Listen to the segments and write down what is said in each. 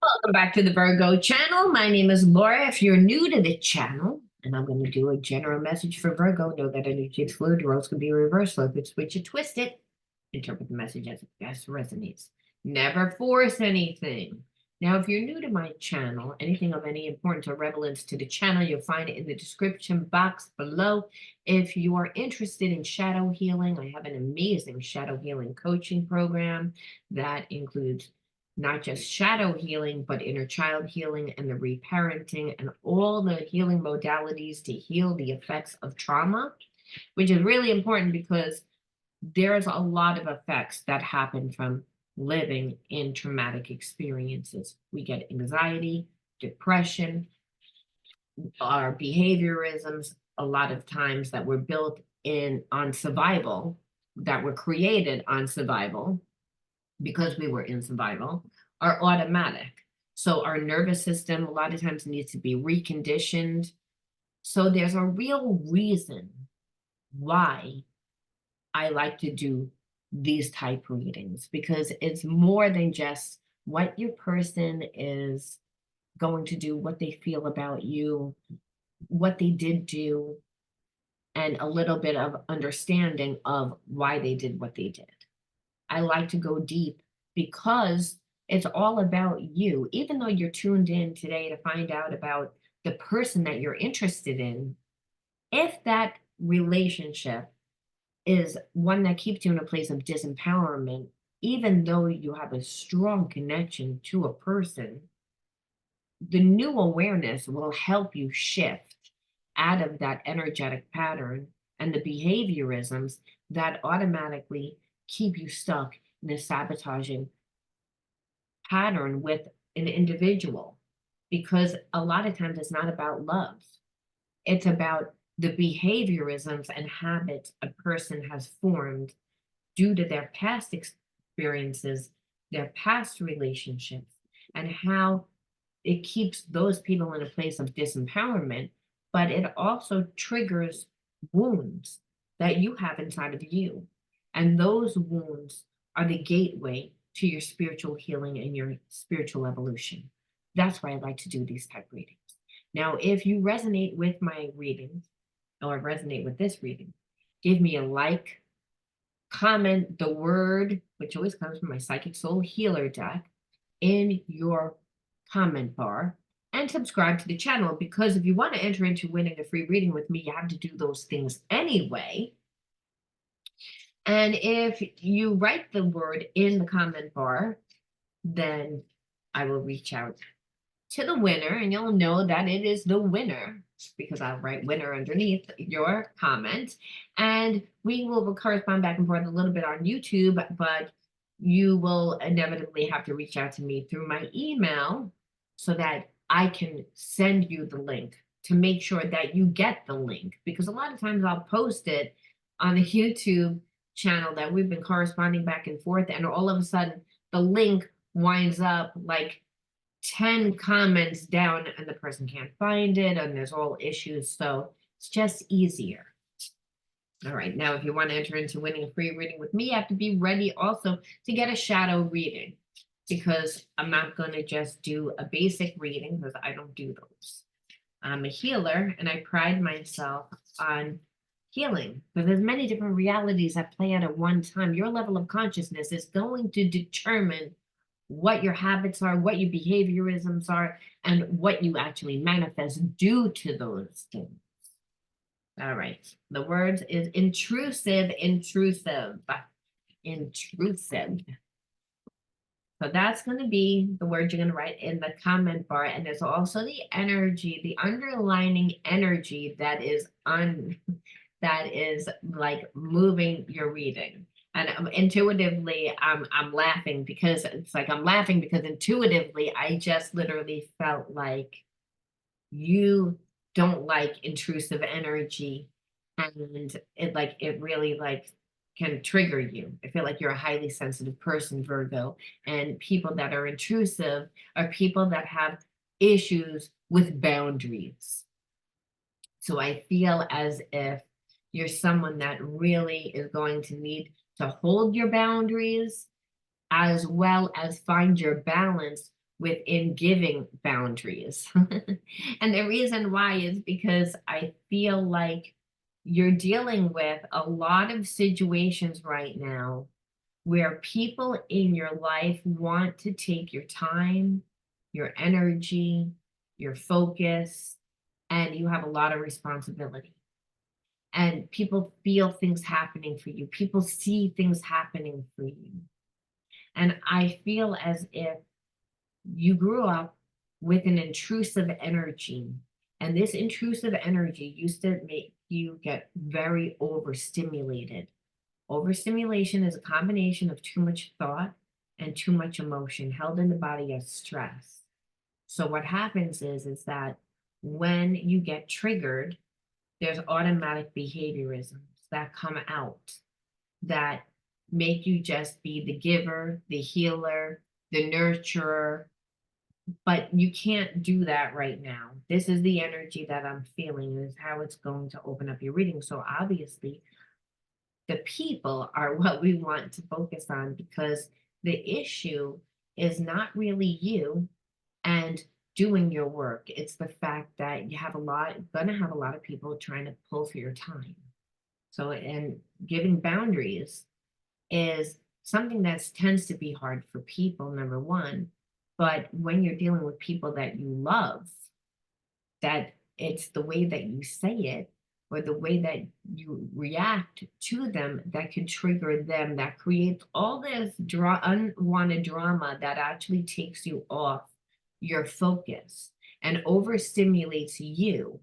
Welcome back to the Virgo channel. My name is Laura. If you're new to the channel, and I'm going to do a general message for Virgo, know that energy is fluid, roles can be reversed, flip it, switch it, twist it. Interpret the message as it best resonates. Never force anything. Now, if you're new to my channel, anything of any importance or relevance to the channel, you'll find it in the description box below. If you are interested in shadow healing, I have an amazing shadow healing coaching program that includes not just shadow healing, but inner child healing and the reparenting and all the healing modalities to heal the effects of trauma, which is really important because there's a lot of effects that happen from living in traumatic experiences. We get anxiety, depression, our behaviorisms, a lot of times that were built in on survival, that were created on survival, because we were in survival, are automatic. So our nervous system a lot of times needs to be reconditioned. So there's a real reason why I like to do these type readings, because it's more than just what your person is going to do, what they feel about you, what they did do, and a little bit of understanding of why they did what they did. I like to go deep because it's all about you. Even though you're tuned in today to find out about the person that you're interested in, if that relationship is one that keeps you in a place of disempowerment, even though you have a strong connection to a person, the new awareness will help you shift out of that energetic pattern and the behaviorisms that automatically keep you stuck in a sabotaging pattern with an individual. Because a lot of times it's not about love, it's about the behaviorisms and habits a person has formed due to their past experiences, their past relationships, and how it keeps those people in a place of disempowerment, but it also triggers wounds that you have inside of you. And those wounds are the gateway to your spiritual healing and your spiritual evolution. That's why I like to do these type readings. Now, if you resonate with my readings or resonate with this reading, give me a like, comment the word, which always comes from my Psychic Soul Healer deck, in your comment bar, and subscribe to the channel, because if you want to enter into winning a free reading with me, you have to do those things anyway. And if you write the word in the comment bar, then I will reach out to the winner and you'll know that it is the winner, because I'll write winner underneath your comment. And we will correspond back and forth a little bit on YouTube, but you will inevitably have to reach out to me through my email so that I can send you the link, to make sure that you get the link, because a lot of times I'll post it on the YouTube channel that we've been corresponding back and forth, and all of a sudden the link winds up like 10 comments down and the person can't find it and there's all issues. So it's just easier. All right, now if you want to enter into winning a free reading with me, you have to be ready also to get a shadow reading, because I'm not going to just do a basic reading, because I don't do those. I'm a healer and I pride myself on healing, because there's many different realities that play out at one time. Your level of consciousness is going to determine what your habits are, what your behaviorisms are, and what you actually manifest due to those things. All right, the word is intrusive, intrusive, intrusive. So that's going to be the word you're going to write in the comment bar. And there's also the energy, the underlining energy that is like moving your reading. And intuitively, I'm laughing, because it's like I'm laughing because intuitively I just literally felt like you don't like intrusive energy, and it really can trigger you. I feel like you're a highly sensitive person, Virgo, and people that are intrusive are people that have issues with boundaries. So I feel as if you're someone that really is going to need to hold your boundaries, as well as find your balance within giving boundaries. And the reason why is because I feel like you're dealing with a lot of situations right now where people in your life want to take your time, your energy, your focus, and you have a lot of responsibility. And people feel things happening for you, people see things happening for you. And I feel as if you grew up with an intrusive energy, and this intrusive energy used to make you get very overstimulated. Overstimulation is a combination of too much thought and too much emotion held in the body as stress. So what happens is that when you get triggered, there's automatic behaviorisms that come out that make you just be the giver, the healer, the nurturer, but you can't do that right now. This is the energy that I'm feeling, is how it's going to open up your reading. So obviously, the people are what we want to focus on, because the issue is not really you and doing your work. It's the fact that you have gonna have a lot of people trying to pull for your time. So, and giving boundaries is something that tends to be hard for people, number one. But when you're dealing with people that you love, that it's the way that you say it or the way that you react to them that can trigger them, that creates all this unwanted drama that actually takes you off your focus and overstimulates you.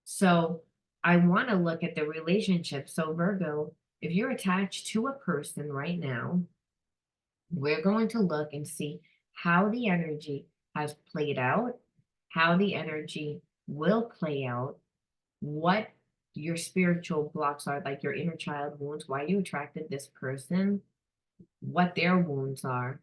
So I want to look at the relationship. So Virgo, if you're attached to a person right now, we're going to look and see how the energy has played out, how the energy will play out, what your spiritual blocks are, like your inner child wounds, why you attracted this person, what their wounds are,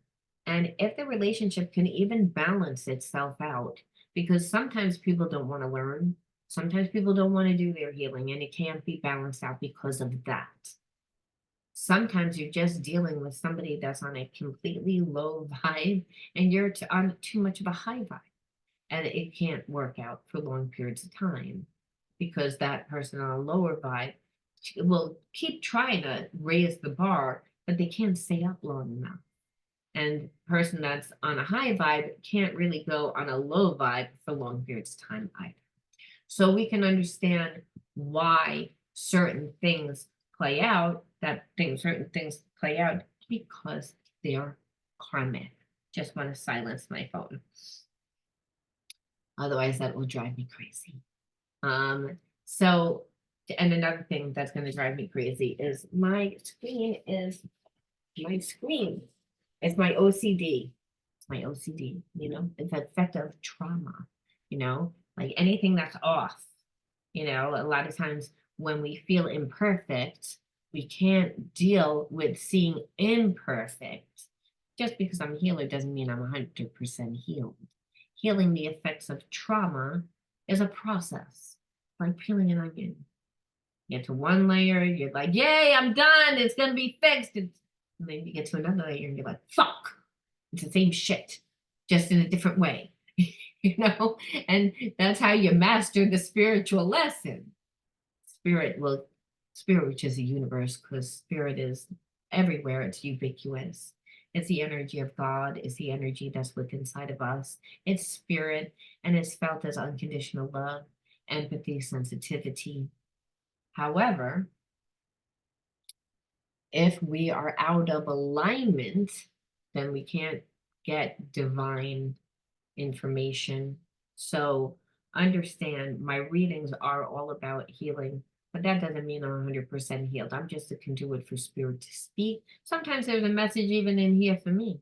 and if the relationship can even balance itself out. Because sometimes people don't want to learn, sometimes people don't want to do their healing, and it can't be balanced out because of that. Sometimes you're just dealing with somebody that's on a completely low vibe and you're on too much of a high vibe, and it can't work out for long periods of time because that person on a lower vibe will keep trying to raise the bar, but they can't stay up long enough. And person that's on a high vibe can't really go on a low vibe for long periods of time either. So we can understand why certain things play out, certain things play out because they are karmic. Just want to silence my phone. Otherwise, that will drive me crazy. So, and another thing that's going to drive me crazy is my screen is it's my OCD. It's my OCD, it's an effect of trauma, like anything that's off. A lot of times when we feel imperfect, we can't deal with seeing imperfect. Just because I'm a healer doesn't mean I'm 100% healed. Healing the effects of trauma is a process, like peeling an onion. You get to one layer, you're like, yay, I'm done, it's going to be fixed. And then you get to another layer and you're like, fuck, it's the same shit, just in a different way. And that's how you master the spiritual lesson. Spirit, which is a universe, because spirit is everywhere, it's ubiquitous. It's the energy of God, it's the energy that's within inside of us. It's spirit, and it's felt as unconditional love, empathy, sensitivity. However, if we are out of alignment, then we can't get divine information. So understand, my readings are all about healing, but that doesn't mean I'm 100% healed. I'm just a conduit for spirit to speak. Sometimes there's a message even in here for me,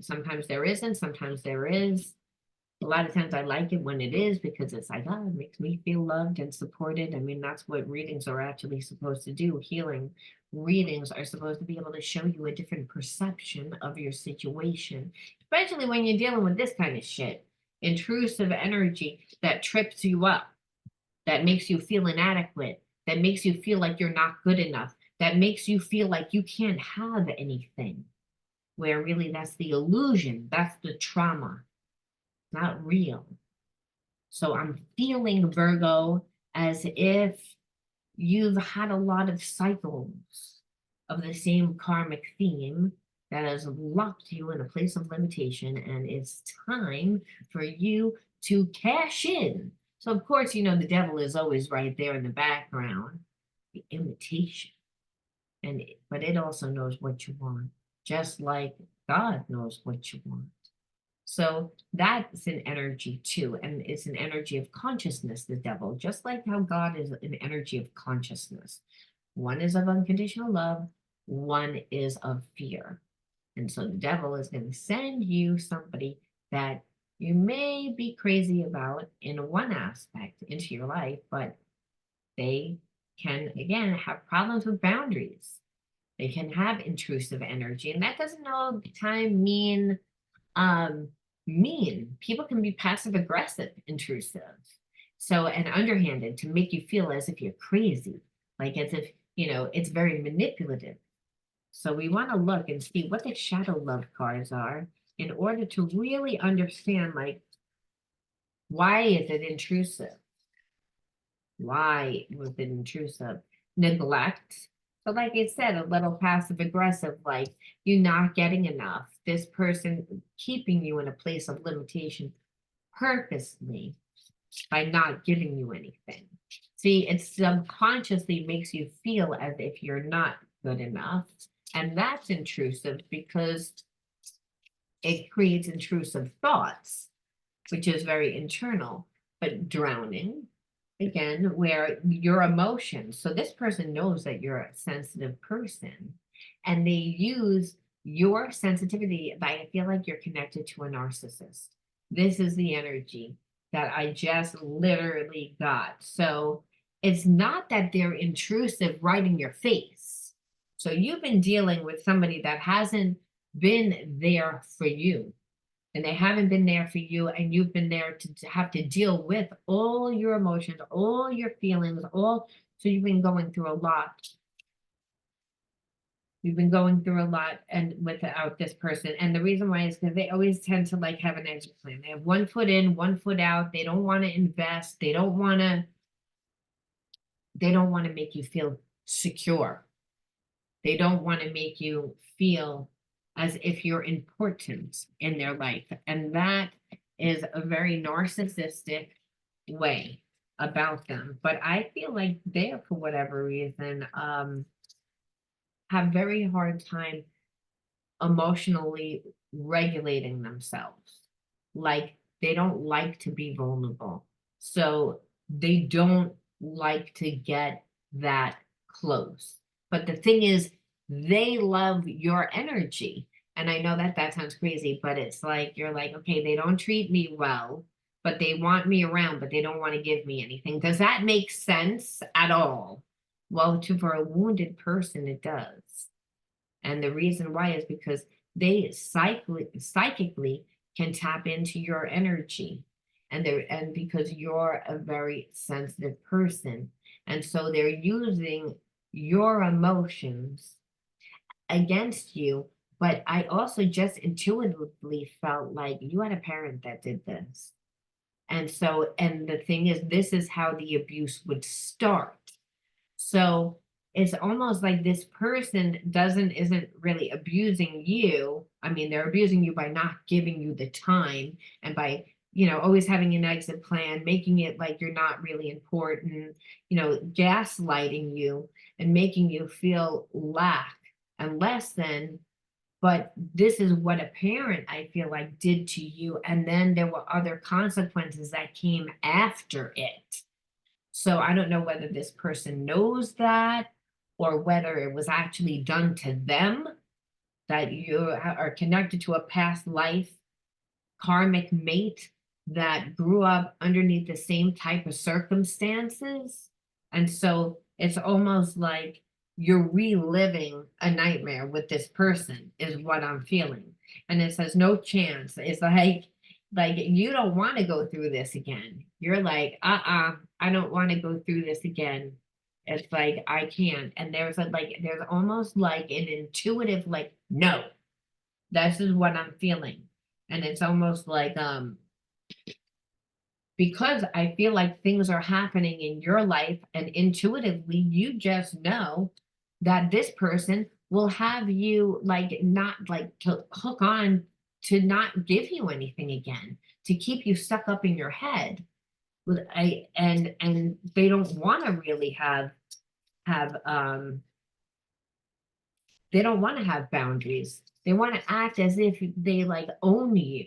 sometimes there isn't, sometimes there is. A lot of times I like it when it is, because it's like, oh, it makes me feel loved and supported. That's what readings are actually supposed to do. Healing readings are supposed to be able to show you a different perception of your situation, especially when you're dealing with this kind of shit. Intrusive energy that trips you up, that makes you feel inadequate, that makes you feel like you're not good enough, that makes you feel like you can't have anything. where really that's the illusion, that's the trauma, not real. So I'm feeling, Virgo, as if you've had a lot of cycles of the same karmic theme that has locked you in a place of limitation, and it's time for you to cash in. So, of course, the devil is always right there in the background, the imitation. But it also knows what you want, just like God knows what you want. So that's an energy too, and it's an energy of consciousness, the devil, just like how God is an energy of consciousness. One is of unconditional love, one is of fear. And so the devil is going to send you somebody that you may be crazy about in one aspect into your life, but they can, again, have problems with boundaries. They can have intrusive energy, and that doesn't all the time um, mean. People can be passive aggressive, intrusive. So, and underhanded to make you feel as if you're crazy, like as if, it's very manipulative. So we want to look and see what the shadow love cards are in order to really understand, like, why is it intrusive? Why was it intrusive? Neglect. So, like I said, a little passive aggressive, like you not getting enough, this person keeping you in a place of limitation purposely by not giving you anything. See, it subconsciously makes you feel as if you're not good enough. And that's intrusive because it creates intrusive thoughts, which is very internal, but drowning again, where your emotions. So this person knows that you're a sensitive person, and they use your sensitivity. I feel like you're connected to a narcissist. This is the energy that I just literally got. So it's not that they're intrusive right in your face. So you've been dealing with somebody that hasn't been there for you, and they haven't been there for you, and you've been there to have to deal with all your emotions, all your feelings, so you've been going through a lot. You've been going through a lot and without this person. And the reason why is because they always tend to like have an exit plan. They have one foot in, one foot out. They don't want to invest. They don't want to make you feel secure. They don't want to make you feel as if you're important in their life. And that is a very narcissistic way about them. But I feel like they, for whatever reason, have very hard time emotionally regulating themselves. Like they don't like to be vulnerable. So they don't like to get that close. But the thing is, they love your energy. And I know that that sounds crazy, but it's like, you're like, okay, they don't treat me well, but they want me around, but they don't want to give me anything. Does that make sense at all? Well, for a wounded person, it does. And the reason why is because they psychically can tap into your energy. And because you're a very sensitive person. And so they're using your emotions against you. But I also just intuitively felt like you had a parent that did this. And so, and the thing is, this is how the abuse would start. So it's almost like this person isn't really abusing you. I mean, they're abusing you by not giving you the time, and by, always having an exit plan, making it like you're not really important, gaslighting you and making you feel lack and less than. But this is what a parent, I feel like, did to you. And then there were other consequences that came after it. So I don't know whether this person knows that, or whether it was actually done to them, that you are connected to a past life karmic mate that grew up underneath the same type of circumstances. And so it's almost like you're reliving a nightmare with this person, is what I'm feeling. And it says no chance. It's like you don't want to go through this again. You're like, I don't want to go through this again. It's like I can't. And there's almost like an intuitive, like, no, This is what I'm feeling. And it's almost like, because I feel like things are happening in your life and intuitively you just know that this person will have you like not like to hook on to not give you anything again, to keep you stuck up in your head with I and they don't want to really have they don't want to have boundaries. They want to act as if they like own you.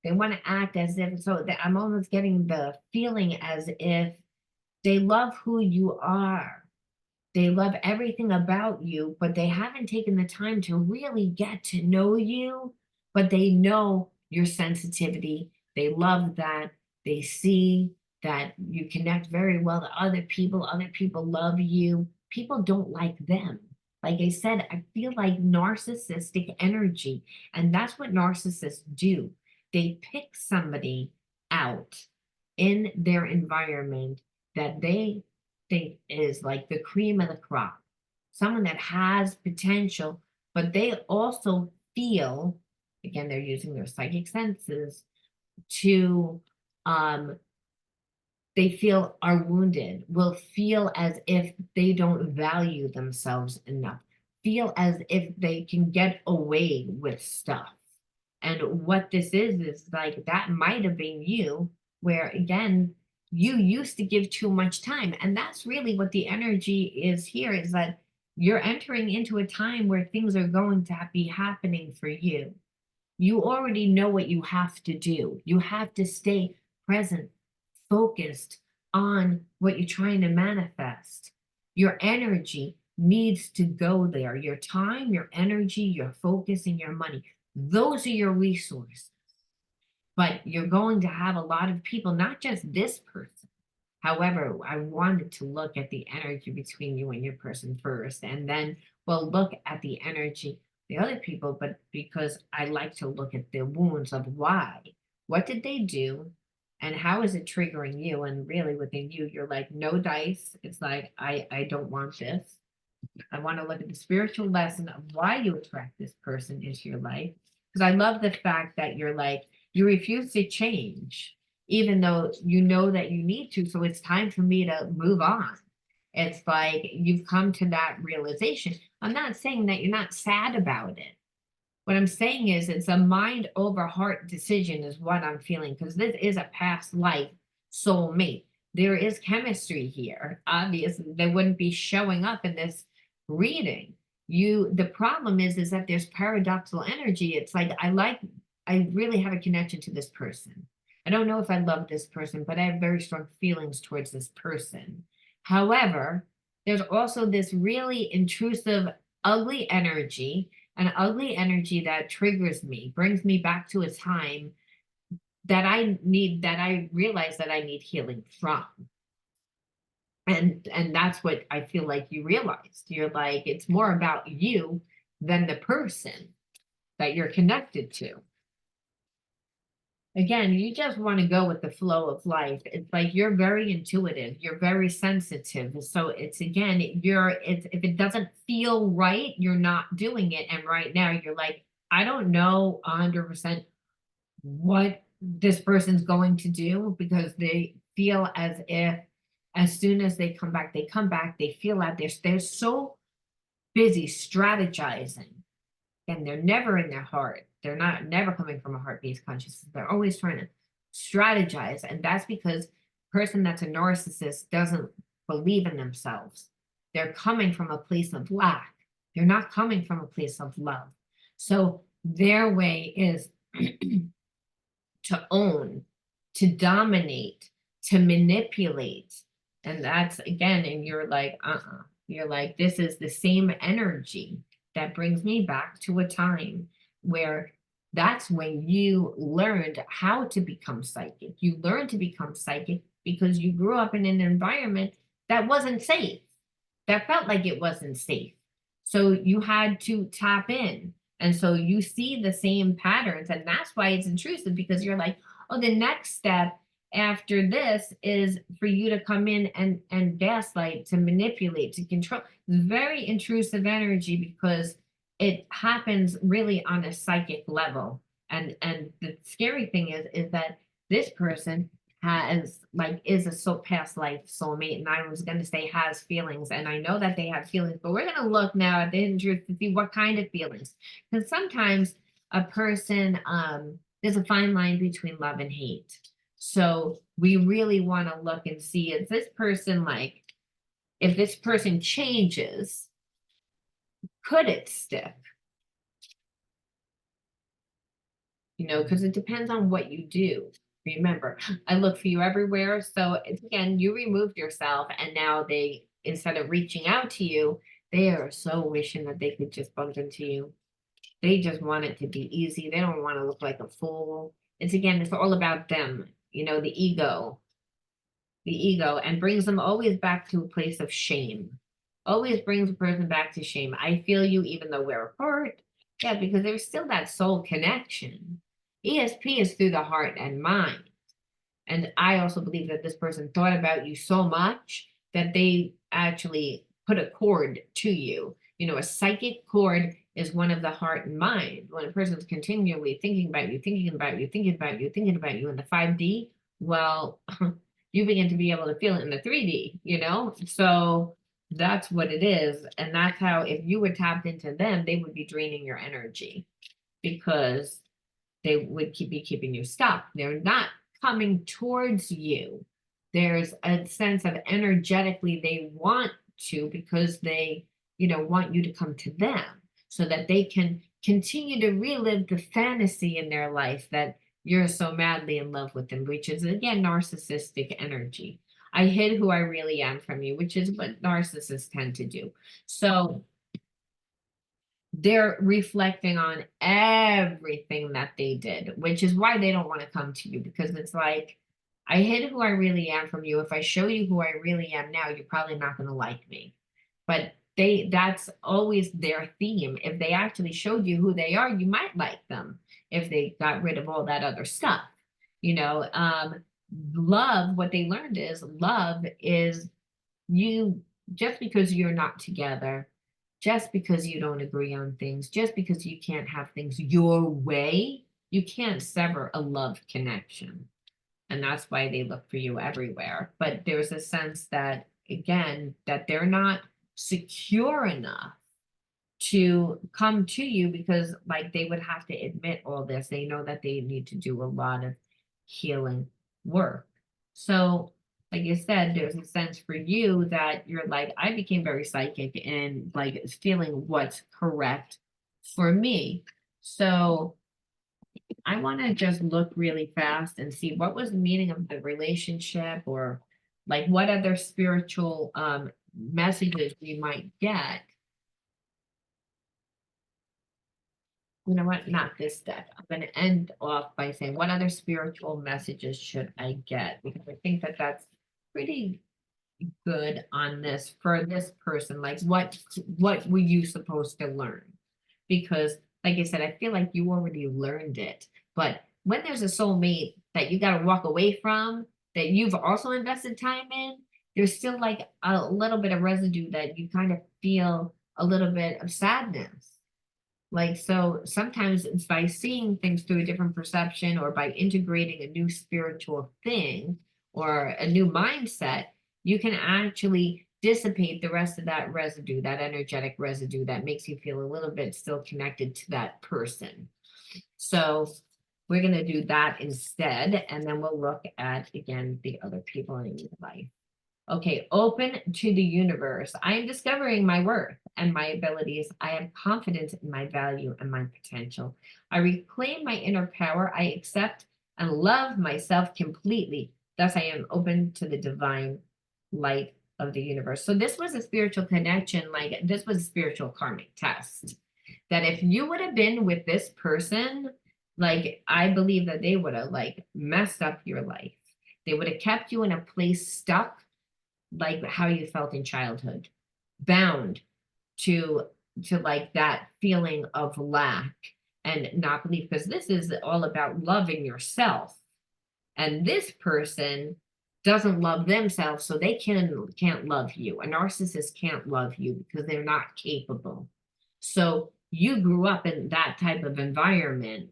They want to act as if, so that I'm almost getting the feeling as if they love who you are. They love everything about you, but they haven't taken the time to really get to know you. But they know your sensitivity. They love that. They see that you connect very well to other people. Other people love you. People don't like them. Like I said, I feel like narcissistic energy, and that's what narcissists do. They pick somebody out in their environment that they think is like the cream of the crop, someone that has potential, but they also feel, again, they're using their psychic senses to, um, they feel are wounded, will feel as if they don't value themselves enough, feel as if they can get away with stuff. And what this is like that might have been you, where again, you used to give too much time. And that's really what the energy is here, is that you're entering into a time where things are going to be happening for you. You already know what you have to do. You have to stay present, focused on what you're trying to manifest. Your energy needs to go there. Your time, your energy, your focus, and your money. Those are your resources. But you're going to have a lot of people, not just this person. However, I wanted to look at the energy between you and your person first, and then we'll look at the energy the other people, but because I like to look at the wounds of why. What did they do? And how is it triggering you? And really within you, you're like, no dice. It's like, I don't want this. I want to look at the spiritual lesson of why you attract this person into your life. Because I love the fact that you're like, you refuse to change, even though you know that you need to. So it's time for me to move on. It's like you've come to that realization. I'm not saying that you're not sad about it. What I'm saying is it's a mind over heart decision, is what I'm feeling, because this is a past life soulmate. There is chemistry here. Obviously, they wouldn't be showing up in this reading. The problem is that there's paradoxical energy. It's like I really have a connection to this person. I don't know if I love this person, but I have very strong feelings towards this person. However, there's also this really intrusive, ugly energy, an ugly energy that triggers me, brings me back to a time that I realize that I need healing from. And that's what I feel like you realized. You're like, it's more about you than the person that you're connected to. Again, you just want to go with the flow of life. It's like you're very intuitive, you're very sensitive. So it's again, it's if it doesn't feel right, you're not doing it. And right now you're like, I don't know 100% what this person's going to do, because they feel as if as soon as they come back, they feel like they're so busy strategizing, and they're never in their heart. They're not never coming from a heart-based consciousness. They're always trying to strategize. And that's because a person that's a narcissist doesn't believe in themselves. They're coming from a place of lack. They're not coming from a place of love. So their way is to own, to dominate, to manipulate. And that's again, and you're like, You're like, this is the same energy that brings me back to a time where that's when you learned how to become psychic. You learned to become psychic because you grew up in an environment that wasn't safe, that felt like it wasn't safe. So you had to tap in. And so you see the same patterns. And that's why it's intrusive, because you're like, oh, the next step after this is for you to come in and gaslight, to manipulate, to control. Very intrusive energy, because it happens really on a psychic level. And the scary thing is that this person has like is a past life soulmate, and I was going to say has feelings, and I know that they have feelings, but we're going to look now at the hidden truth to see what kind of feelings, because sometimes a person there's a fine line between love and hate. So we really want to look and see, is this person like, if this person changes, could it stick? You know, because it depends on what you do. Remember, I look for you everywhere. So it's, again, you removed yourself, and now they, instead of reaching out to you, they are so wishing that they could just bump into you. They just want it to be easy. They don't want to look like a fool. It's, again, it's all about them, you know, the ego, and brings them always back to a place of shame. Always brings a person back to shame. I feel you even though we're apart. Yeah, because there's still that soul connection. ESP is through the heart and mind. And I also believe that this person thought about you so much that they actually put a cord to you. You know, a psychic cord is one of the heart and mind. When a person's continually thinking about you, thinking about you, thinking about you, thinking about you in the 5D, well, you begin to be able to feel it in the 3D, you know? So that's what it is. And that's how, if you were tapped into them, they would be draining your energy because they would be keeping you stuck. They're not coming towards you. There's a sense of energetically they want to, because they, you know, want you to come to them so that they can continue to relive the fantasy in their life that you're so madly in love with them, which is, again, narcissistic energy. I hid who I really am from you, which is what narcissists tend to do. So they're reflecting on everything that they did, which is why they don't want to come to you, because it's like, I hid who I really am from you. If I show you who I really am now, you're probably not going to like me. But that's always their theme. If they actually showed you who they are, you might like them if they got rid of all that other stuff. You know, love, what they learned is love is you, just because you're not together, just because you don't agree on things, just because you can't have things your way, you can't sever a love connection. And that's why they look for you everywhere. But there's a sense that, again, that they're not secure enough to come to you, because like they would have to admit all this. They know that they need to do a lot of healing work. So like you said, there's a sense for you that you're like, I became very psychic and like feeling what's correct for me. So I want to just look really fast and see what was the meaning of the relationship, or like what other spiritual messages we might get. You know what? Not this deck. I'm going to end off by saying, what other spiritual messages should I get? Because I think that that's pretty good on this for this person. Like, what were you supposed to learn? Because, like I said, I feel like you already learned it. But when there's a soulmate that you got to walk away from, that you've also invested time in, there's still like a little bit of residue that you kind of feel a little bit of sadness. Like, so sometimes it's by seeing things through a different perception, or by integrating a new spiritual thing or a new mindset, you can actually dissipate the rest of that residue, that energetic residue that makes you feel a little bit still connected to that person. So we're going to do that instead, and then we'll look at, again, the other people in your life. Okay, open to the universe. I am discovering my worth and my abilities. I am confident in my value and my potential. I reclaim my inner power. I accept and love myself completely. Thus, I am open to the divine light of the universe. So this was a spiritual connection. Like, this was a spiritual karmic test. That if you would have been with this person, like, I believe that they would have like messed up your life. They would have kept you in a place stuck, like how you felt in childhood, bound to like that feeling of lack and not belief, because this is all about loving yourself. And this person doesn't love themselves, so they can't love you. A narcissist can't love you because they're not capable. So you grew up in that type of environment.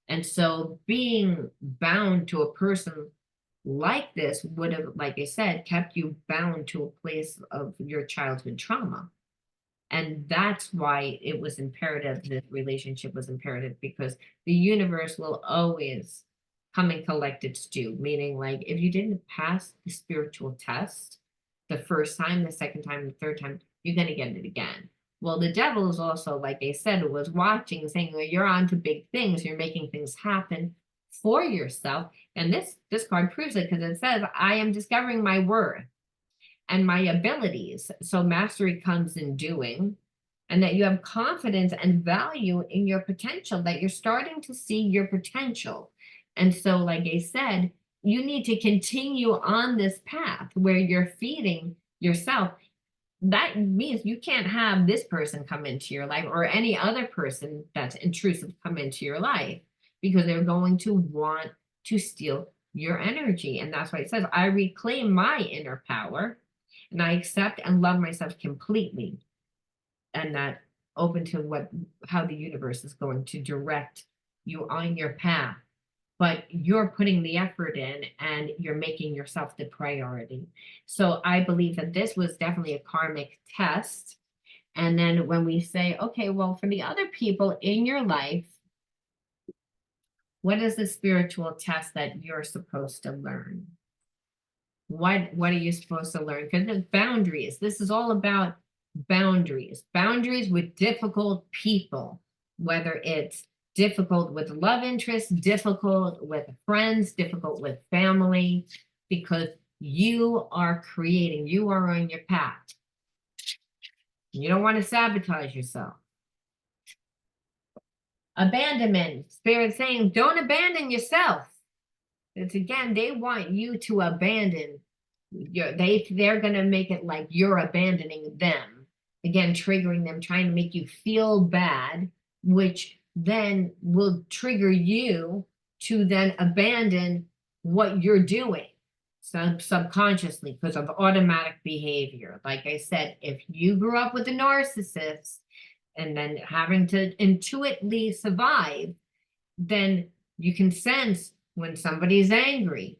And so being bound to a person like this would have, like I said, kept you bound to a place of your childhood trauma. And that's why it was imperative, this relationship was imperative, because the universe will always come and collect its due. Meaning, like, if you didn't pass the spiritual test the first time, the second time, the third time, you're going to get it again. Well, the devil is also, like I said, was watching, saying, well, you're on to big things, you're making things happen for yourself. And this card proves it, because it says, I am discovering my worth and my abilities. So mastery comes in doing, and that you have confidence and value in your potential, that you're starting to see your potential. And so, like I said, you need to continue on this path where you're feeding yourself. That means you can't have this person come into your life or any other person that's intrusive come into your life, because they're going to want to steal your energy. And that's why it says, I reclaim my inner power and I accept and love myself completely. And that open to how the universe is going to direct you on your path. But you're putting the effort in and you're making yourself the priority. So I believe that this was definitely a karmic test. And then when we say, okay, well, for the other people in your life, what is the spiritual test that you're supposed to learn? What are you supposed to learn? Because it's boundaries. This is all about boundaries. Boundaries with difficult people, whether it's difficult with love interests, difficult with friends, difficult with family, because you are creating, you are on your path. You don't want to sabotage yourself. Abandonment, spirit saying, don't abandon yourself. It's again, they want you to abandon they're gonna make it like you're abandoning them. Again, triggering them, trying to make you feel bad, which then will trigger you to then abandon what you're doing subconsciously because of automatic behavior. Like I said, if you grew up with a narcissist and then having to intuitively survive, then you can sense when somebody's angry.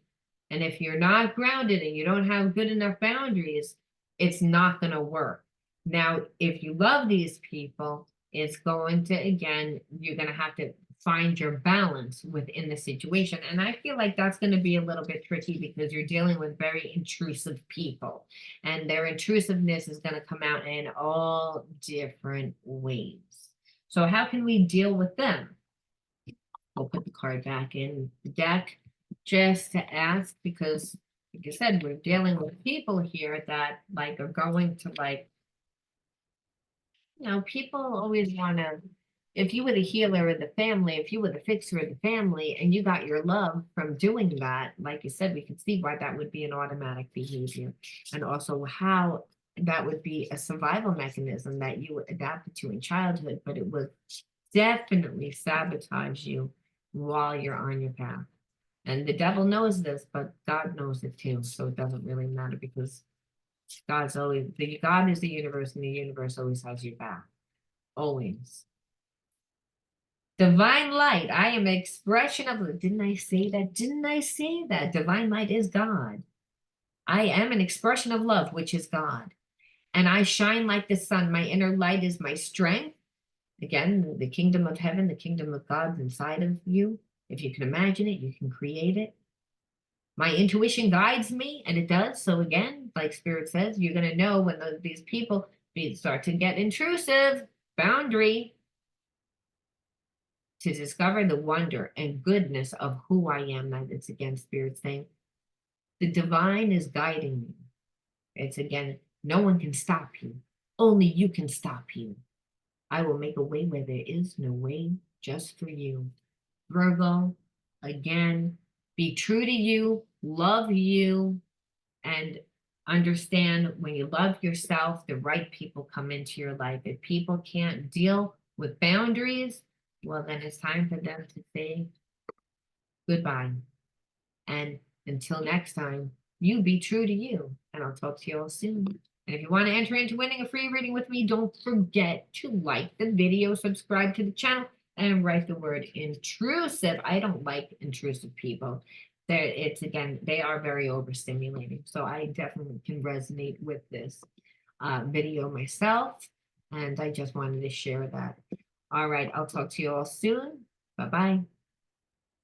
And if you're not grounded and you don't have good enough boundaries, it's not going to work. Now, if you love these people, it's going to, again, you're going to have to find your balance within the situation. And I feel like that's going to be a little bit tricky because you're dealing with very intrusive people. And their intrusiveness is going to come out in all different ways. So how can we deal with them? We'll put the card back in the deck just to ask, because like I said, we're dealing with people here that like are going to like, people always want to, if you were the healer of the family, if you were the fixer of the family and you got your love from doing that, like you said, we can see why that would be an automatic behavior, and also how that would be a survival mechanism that you adapted to in childhood, but it would definitely sabotage you while you're on your path. And the devil knows this, but God knows it too. So it doesn't really matter because God is the universe, and the universe always has your back. Always. Divine light. I am an expression of, didn't I say that? Didn't I say that? Divine light is God. I am an expression of love, which is God. And I shine like the sun. My inner light is my strength. Again, the kingdom of heaven, the kingdom of God inside of you. If you can imagine it, you can create it. My intuition guides me, and it does. So again, like Spirit says, you're going to know when these people start to get intrusive, boundary, to discover the wonder and goodness of who I am. That it's again, Spirit saying, the divine is guiding me. It's again, no one can stop you. Only you can stop you. I will make a way where there is no way, just for you. Virgo, again, be true to you, love you, and understand when you love yourself, the right people come into your life. If people can't deal with boundaries, well, then it's time for them to say goodbye. And until next time, you be true to you. And I'll talk to you all soon. And if you want to enter into winning a free reading with me, don't forget to like the video, subscribe to the channel, and write the word intrusive. I don't like intrusive people. It's again, they are very overstimulating. So I definitely can resonate with this video myself. And I just wanted to share that. All right, I'll talk to you all soon. Bye-bye.